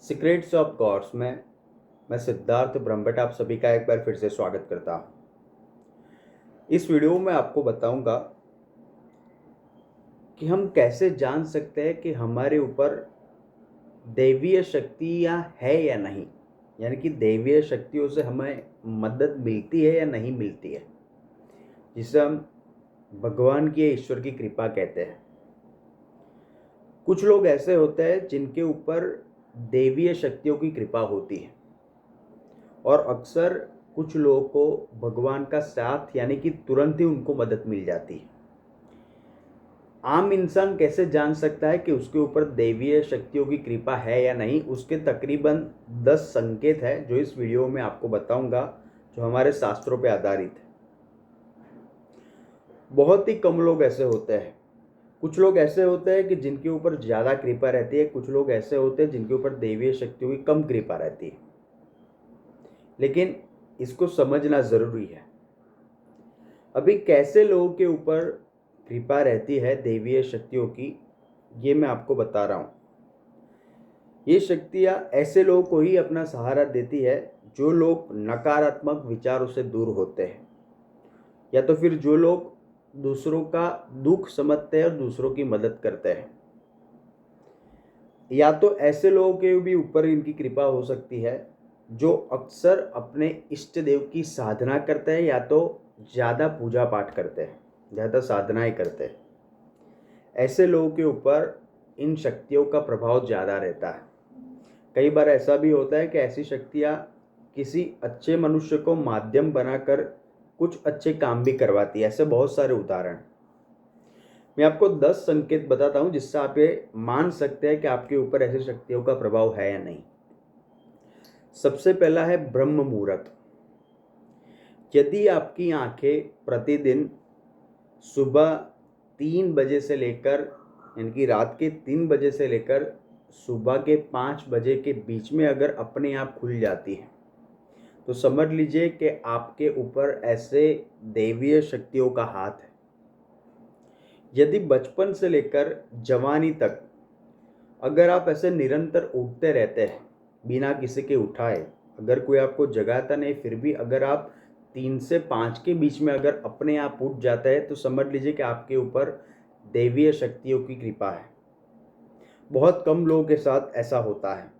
Secrets of God's में मैं सिद्धार्थ ब्रह्मभट्ट आप सभी का एक बार फिर से स्वागत करता हूँ। इस वीडियो में आपको बताऊंगा कि हम कैसे जान सकते हैं कि हमारे ऊपर दैवीय शक्तियाँ है या नहीं, यानी कि दैवीय शक्तियों से हमें मदद मिलती है या नहीं मिलती है, जिसे हम भगवान की या ईश्वर की कृपा कहते हैं। कुछ लोग ऐसे होते हैं जिनके ऊपर दैवीय शक्तियों की कृपा होती है और अक्सर कुछ लोगों को भगवान का साथ यानी कि तुरंत ही उनको मदद मिल जाती है। आम इंसान कैसे जान सकता है कि उसके ऊपर दैवीय शक्तियों की कृपा है या नहीं? उसके तकरीबन 10 संकेत है जो इस वीडियो में आपको बताऊंगा, जो हमारे शास्त्रों पे आधारित है। बहुत ही कम लोग ऐसे होते हैं। कुछ लोग ऐसे होते हैं कि जिनके ऊपर ज़्यादा कृपा रहती है, कुछ लोग ऐसे होते हैं जिनके ऊपर दैवीय शक्तियों की कम कृपा रहती है, लेकिन इसको समझना ज़रूरी है। अभी कैसे लोगों के ऊपर कृपा रहती है दैवीय शक्तियों की, ये मैं आपको बता रहा हूँ। ये शक्तियाँ ऐसे लोगों को ही अपना सहारा देती है जो लोग नकारात्मक विचारों से दूर होते हैं, या तो फिर जो लोग दूसरों का दुख समझते हैं और दूसरों की मदद करते हैं, या तो ऐसे लोगों के भी ऊपर इनकी कृपा हो सकती है जो अक्सर अपने इष्ट देव की साधना करते हैं, या तो ज़्यादा पूजा पाठ करते हैं, ज़्यादा साधनाएं करते हैं। ऐसे लोगों के ऊपर इन शक्तियों का प्रभाव ज़्यादा रहता है। कई बार ऐसा भी होता है कि ऐसी शक्तियाँ किसी अच्छे मनुष्य को माध्यम बनाकर कुछ अच्छे काम भी करवाती है। ऐसे बहुत सारे उदाहरण मैं आपको 10 संकेत बताता हूँ जिससे आप ये मान सकते हैं कि आपके ऊपर ऐसी शक्तियों का प्रभाव है या नहीं। सबसे पहला है ब्रह्म मुहूर्त। यदि आपकी आंखें प्रतिदिन सुबह 3 बजे से लेकर, यानी कि रात के 3 बजे से लेकर सुबह के 5 बजे के बीच में अगर अपने आप खुल जाती है, तो समझ लीजिए कि आपके ऊपर ऐसे दैवीय शक्तियों का हाथ है। यदि बचपन से लेकर जवानी तक अगर आप ऐसे निरंतर उठते रहते हैं बिना किसी के उठाए, अगर कोई आपको जगाता नहीं, फिर भी अगर आप 3 से 5 के बीच में अगर अपने आप उठ जाता है, तो समझ लीजिए कि आपके ऊपर दैवीय शक्तियों की कृपा है। बहुत कम लोगों के साथ ऐसा होता है।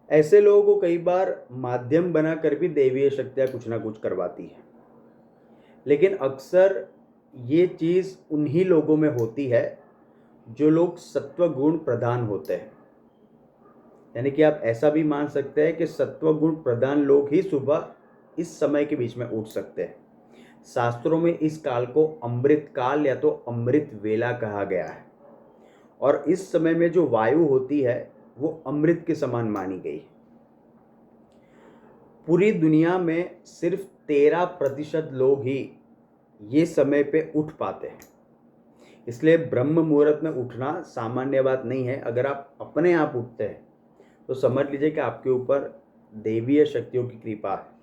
ऐसे लोगों को कई बार माध्यम बनाकर भी दैवीय शक्तियाँ कुछ ना कुछ करवाती है, लेकिन अक्सर ये चीज़ उन्हीं लोगों में होती है जो लोग सत्व गुण प्रधान होते हैं। यानी कि आप ऐसा भी मान सकते हैं कि सत्व गुण प्रधान लोग ही सुबह इस समय के बीच में उठ सकते हैं। शास्त्रों में इस काल को अमृत काल या तो अमृत वेला कहा गया है, और इस समय में जो वायु होती है वो अमृत के समान मानी गई है। पूरी दुनिया में सिर्फ 13% लोग ही ये समय पे उठ पाते हैं। इसलिए ब्रह्म मुहूर्त में उठना सामान्य बात नहीं है। अगर आप अपने आप उठते हैं तो समझ लीजिए कि आपके ऊपर दैवीय शक्तियों की कृपा है।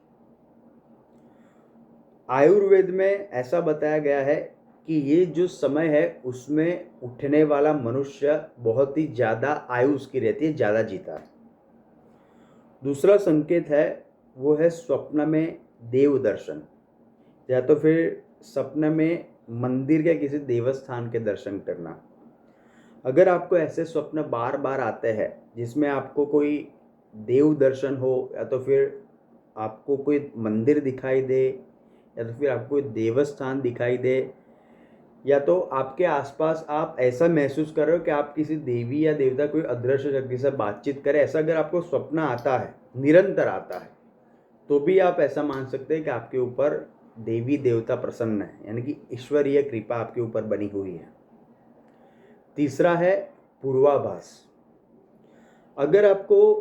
आयुर्वेद में ऐसा बताया गया है कि ये जो समय है उसमें उठने वाला मनुष्य बहुत ही ज़्यादा आयु उसकी रहती है, ज़्यादा जीता है। दूसरा संकेत है वो है स्वप्न में देव दर्शन, या तो फिर सपने में मंदिर या किसी देवस्थान के दर्शन करना। अगर आपको ऐसे स्वप्न बार बार आते हैं जिसमें आपको कोई देव दर्शन हो, या तो फिर आपको कोई मंदिर दिखाई दे, या तो फिर आपको कोई देवस्थान दिखाई दे, या तो आपके आसपास आप ऐसा महसूस कर रहे हो कि आप किसी देवी या देवता कोई अदृश्य शक्ति से बातचीत करें, ऐसा अगर आपको स्वप्न आता है, निरंतर आता है, तो भी आप ऐसा मान सकते हैं कि आपके ऊपर देवी देवता प्रसन्न है, यानी कि ईश्वरीय कृपा आपके ऊपर बनी हुई है। तीसरा है पूर्वाभास। अगर आपको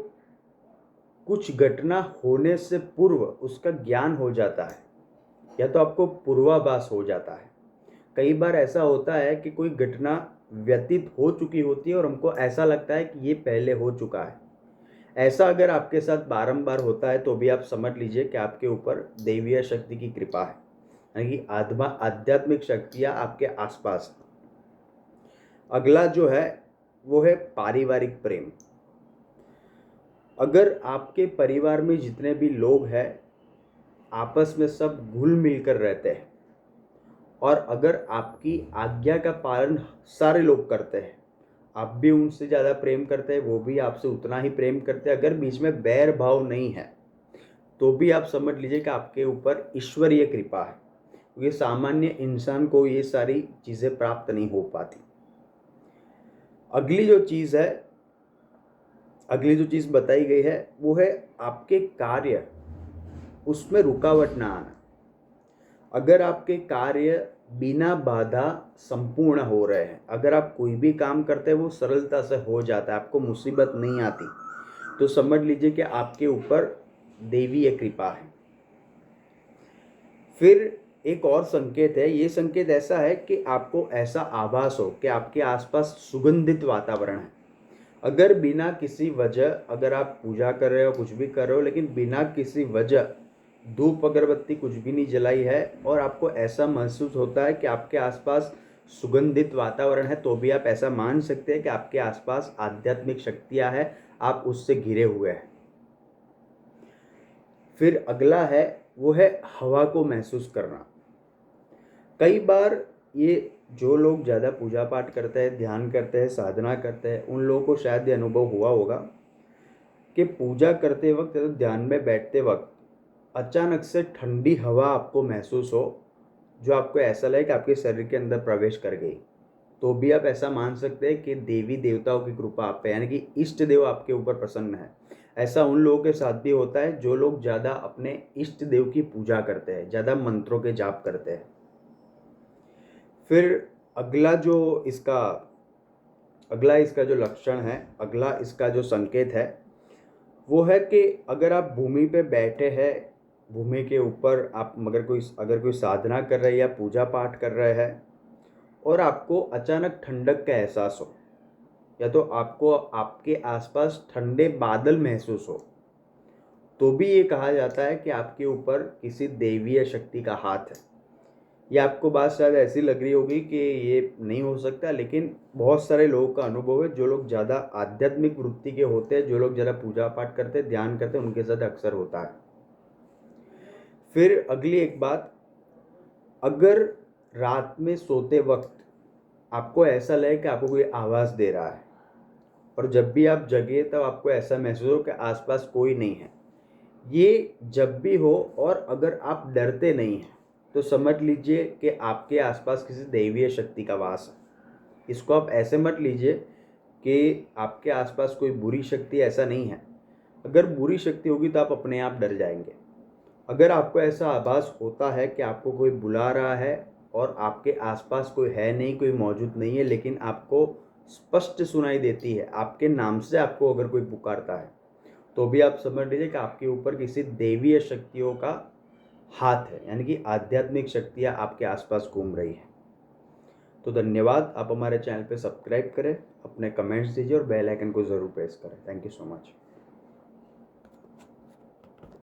कुछ घटना होने से पूर्व उसका ज्ञान हो जाता है, या तो आपको पूर्वाभास हो जाता है। कई बार ऐसा होता है कि कोई घटना व्यतीत हो चुकी होती है और हमको ऐसा लगता है कि ये पहले हो चुका है। ऐसा अगर आपके साथ बारंबार होता है तो भी आप समझ लीजिए कि आपके ऊपर दैवीय शक्ति की कृपा है, यानी कि आध्यात्मिक शक्तियाँ आपके आसपास हैं। अगला जो है वो है पारिवारिक प्रेम। अगर आपके परिवार में जितने भी लोग हैं आपस में सब घुल मिल कर रहते हैं और अगर आपकी आज्ञा का पालन सारे लोग करते हैं, आप भी उनसे ज़्यादा प्रेम करते हैं, वो भी आपसे उतना ही प्रेम करते हैं, अगर बीच में बैर भाव नहीं है तो भी आप समझ लीजिए कि आपके ऊपर ईश्वरीय कृपा है, क्योंकि सामान्य इंसान को ये सारी चीज़ें प्राप्त नहीं हो पाती। अगली जो चीज़ बताई गई है वो है आपके कार्य, उसमें रुकावट ना आना। अगर आपके कार्य बिना बाधा संपूर्ण हो रहे हैं, अगर आप कोई भी काम करते हैं वो सरलता से हो जाता है, आपको मुसीबत नहीं आती, तो समझ लीजिए कि आपके ऊपर देवीय कृपा है। फिर एक और संकेत है, ये संकेत ऐसा है कि आपको ऐसा आभास हो कि आपके आसपास सुगंधित वातावरण है। अगर बिना किसी वजह, अगर आप पूजा कर रहे हो, कुछ भी कर रहे हो, लेकिन बिना किसी वजह धूप अगरबत्ती कुछ भी नहीं जलाई है और आपको ऐसा महसूस होता है कि आपके आसपास सुगंधित वातावरण है, तो भी आप ऐसा मान सकते हैं कि आपके आसपास आध्यात्मिक शक्तियां हैं, आप उससे घिरे हुए हैं। फिर अगला है वो है हवा को महसूस करना। कई बार ये जो लोग ज़्यादा पूजा पाठ करते हैं, ध्यान करते हैं, साधना करते हैं, उन लोगों को शायद ये अनुभव हुआ होगा कि पूजा करते वक्त या तो ध्यान में बैठते वक्त अचानक से ठंडी हवा आपको महसूस हो, जो आपको ऐसा लगे कि आपके शरीर के अंदर प्रवेश कर गई, तो भी आप ऐसा मान सकते हैं कि देवी देवताओं की कृपा आप पे, यानी कि इष्ट देव आपके ऊपर प्रसन्न है। ऐसा उन लोगों के साथ भी होता है जो लोग ज़्यादा अपने इष्ट देव की पूजा करते हैं, ज़्यादा मंत्रों के जाप करते हैं। फिर अगला इसका जो लक्षण है, अगला इसका जो संकेत है वो है कि अगर आप भूमि पे बैठे हैं, भूमि के ऊपर आप अगर कोई साधना कर रहे हैं या पूजा पाठ कर रहे हैं और आपको अचानक ठंडक का एहसास हो, या तो आपको आपके आसपास ठंडे बादल महसूस हो, तो भी ये कहा जाता है कि आपके ऊपर किसी देवीय शक्ति का हाथ है। ये आपको बात शायद ऐसी लग रही होगी कि ये नहीं हो सकता, लेकिन बहुत सारे लोगों का अनुभव है, जो लोग ज़्यादा आध्यात्मिक वृत्ति के होते हैं, जो लोग ज़्यादा पूजा पाठ करते हैं, ध्यान करते हैं, उनके साथ अक्सर होता है। फिर अगली एक बात, अगर रात में सोते वक्त आपको ऐसा लगे कि आपको कोई आवाज़ दे रहा है और जब भी आप जगे तब आपको ऐसा महसूस हो कि आसपास कोई नहीं है, ये जब भी हो और अगर आप डरते नहीं हैं तो समझ लीजिए कि आपके आसपास किसी दैवीय शक्ति का वास है। इसको आप ऐसे मत लीजिए कि आपके आसपास कोई बुरी शक्ति, ऐसा नहीं है। अगर बुरी शक्ति होगी तो आप अपने आप डर जाएंगे। अगर आपको ऐसा आभास होता है कि आपको कोई बुला रहा है और आपके आसपास कोई है नहीं, कोई मौजूद नहीं है, लेकिन आपको स्पष्ट सुनाई देती है, आपके नाम से आपको अगर कोई पुकारता है, तो भी आप समझ लीजिए कि आपके ऊपर किसी देवीय शक्तियों का हाथ है, यानी कि आध्यात्मिक शक्तियाँ आपके आसपास घूम रही है। तो धन्यवाद, आप हमारे चैनल पे सब्सक्राइब करें, अपने कमेंट्स दीजिए और बेल आइकन को ज़रूर प्रेस करें। Thank you so much.